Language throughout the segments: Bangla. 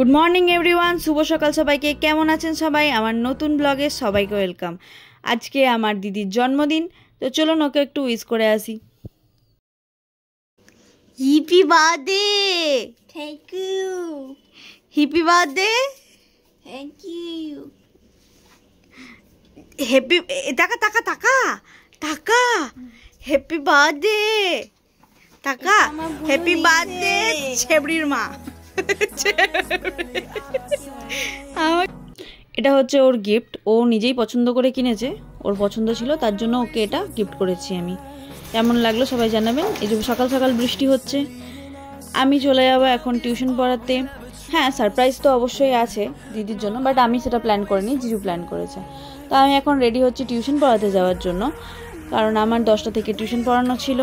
গুড মর্নিং এভরিওয়ান, শুভ সকাল সবাইকে। কেমন আছেন সবাই? আমার নতুন ব্লগে সবাইকে ওয়েলকাম। আজকে আমার দিদির জন্মদিন, তো চলুন ওকে একটু উইশ করে আসি। Happy birthday. Thank you. Happy birthday. Thank you. Happy টাকা টাকা টাকা টাকা হ্যাপি বার্থডে টাকা। হ্যাপি বার্থডে ছেবড়ির মা। এটা হচ্ছে ওর গিফট, ও নিজেই পছন্দ করে কিনেছে, ওর পছন্দ ছিল তার জন্য ওকে এটা গিফট করেছি আমি। কেমন লাগলো সবাই জানাবেন। এই যে সকাল সকাল বৃষ্টি হচ্ছে, আমি চলে যাবো এখন টিউশন পড়াতে। হ্যাঁ, সারপ্রাইজ তো অবশ্যই আছে দিদির জন্য, বাট আমি সেটা প্ল্যান করিনি, জিজু প্ল্যান করেছে। তো আমি এখন রেডি হচ্ছি টিউশন পড়াতে যাওয়ার জন্য, কারণ আমার 10টা থেকে টিউশন পড়ানো ছিল।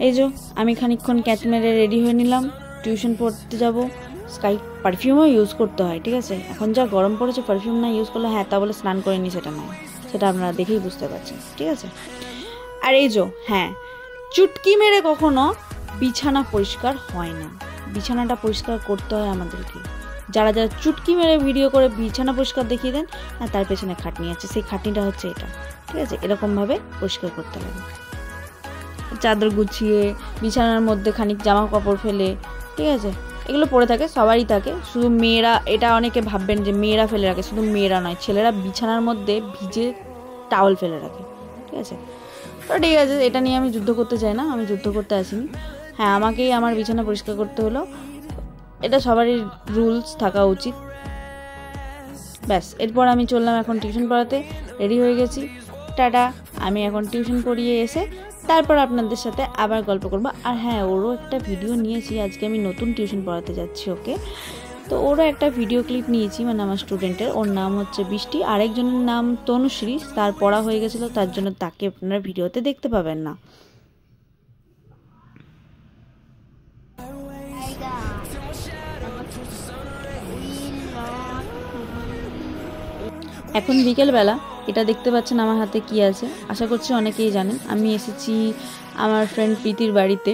এই যে আমি খানিকক্ষণ ক্যাট মেরে রেডি হয়ে নিলাম, টিউশন পড়তে যাব। স্কাই পারফিউমও ইউজ করতে হয়, ঠিক আছে? এখন যা গরম পড়েছে, পারফিউম না ইউজ করলে হ্যাঁ তা বলে স্নান করে নি সেটা নয়, সেটা আপনারা দেখেই বুঝতে পারছেন, ঠিক আছে? আর এই যে হ্যাঁ, চুটকি মেরে কখনো বিছানা পরিষ্কার হয় না, বিছানাটা পরিষ্কার করতে হয় আমাদেরকে। যারা যারা চুটকি মেরে ভিডিও করে বিছানা পরিষ্কার দেখিয়ে দেন, আর তার পেছনে খাটনি আছে, সেই খাটনিটা হচ্ছে এটা, ঠিক আছে? এরকমভাবে পরিষ্কার করতে লাগে। চাদর গুছিয়ে বিছানার মধ্যে খানিক জামা কাপড় ফেলে, ঠিক আছে? এগুলো পড়ে থাকে, সবারই থাকে, শুধু মেয়েরা, এটা অনেকে ভাববেন যে মেয়েরা ফেলে রাখে, শুধু মেয়েরা নয়, ছেলেরা বিছানার মধ্যে ভিজে টাওয়াল ফেলে রাখে, ঠিক আছে? তো ঠিক আছে, এটা নিয়ে আমি যুদ্ধ করতে চাই না, আমি যুদ্ধ করতে আসিনি। হ্যাঁ, আমাকেই আমার বিছানা পরিষ্কার করতে হলো, এটা সবারই রুলস থাকা উচিত। ব্যাস, এরপর আমি চললাম এখন টিউশন পড়াতে, রেডি হয়ে গেছি, টাটা। আমি এখন টিউশন পড়িয়ে এসে তারপর আপনাদের সাথে আবার গল্প করবো। আর হ্যাঁ, ওরও একটা ভিডিও নিয়েছি, আজকে আমি নতুন টিউশন পড়াতে যাচ্ছি ওকে, তো ওরও একটা ভিডিও ক্লিপ নিয়েছি, মানে আমার স্টুডেন্টের, ওর নাম হচ্ছে বৃষ্টি, আরেকজনের নাম তনুশ্রী, তার পড়া হয়ে গেছিলো, তার জন্য তাকে আপনারা ভিডিওতে দেখতে পাবেন না। এখন বিকেলবেলা, এটা দেখতে পাচ্ছেন আমার হাতে কি আছে, আশা করছি অনেকেই জানেন। আমি এসেছি আমার ফ্রেন্ড প্রীতির বাড়িতে,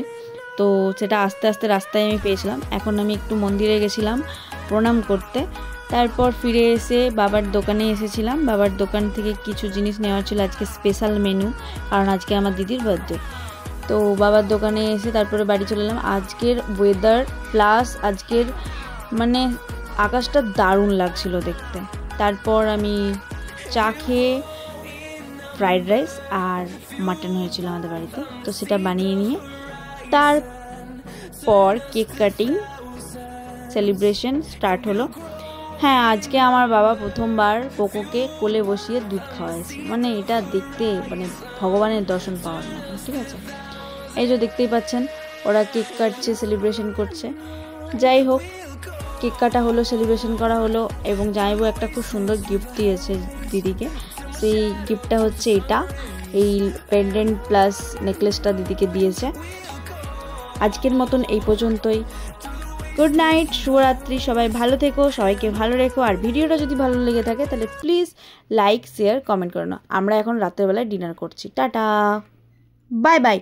তো সেটা আস্তে আস্তে রাস্তায় আমি পেয়েছিলাম। এখন আমি একটু মন্দিরে গেছিলাম প্রণাম করতে, তারপর ফিরে এসে বাবার দোকানে এসেছিলাম। বাবার দোকান থেকে কিছু জিনিস নেওয়ার ছিল, আজকে স্পেশাল মেনু, কারণ আজকে আমার দিদির বার্থডে। তো বাবার দোকানে এসে তারপরে বাড়ি চলে এলাম। আজকের ওয়েদার প্লাস আজকের মানে আকাশটা দারুণ লাগছিল দেখতে। তারপর আমি চা খেয়ে, ফ্রাইড রাইস আর মাটন হয়েছিল আমাদের বাড়িতে, তো সেটা বানিয়ে নিয়ে তারপর কেক কাটিং সেলিব্রেশন স্টার্ট হলো। হ্যাঁ, আজকে আমার বাবা প্রথমবার পোকোকে কোলে বসিয়ে দুধ খাওয়াইছে, মানে এটা দেখতে মানে ভগবানের দর্শন পাওয়ার মতো, ঠিক আছে? এই যে দেখতেই পাচ্ছেন ওরা কেক কাটছে, সেলিব্রেশন করছে। যাই হোক, কেক কাটা হলো, সেলিব্রেশন করা হলো, এবং জামাইবাবু একটা খুব সুন্দর গিফট দিয়েছে দিদিকে। সেই গিফটটা হচ্ছে এটা, এই পেন্ডেন্ট প্লাস নেকলেসটা দিদিকে দিয়েছে। আজকের মতন এই পর্যন্তই। গুড নাইট, শুভরাত্রি, সবাই ভালো থেকো, সবাইকে ভালো রেখো। আর ভিডিওটা যদি ভালো লেগে থাকে তাহলে প্লিজ লাইক, শেয়ার, কমেন্ট করে নাও। আমরা এখন রাতের বেলায় ডিনার করছি। Tata, bye bye.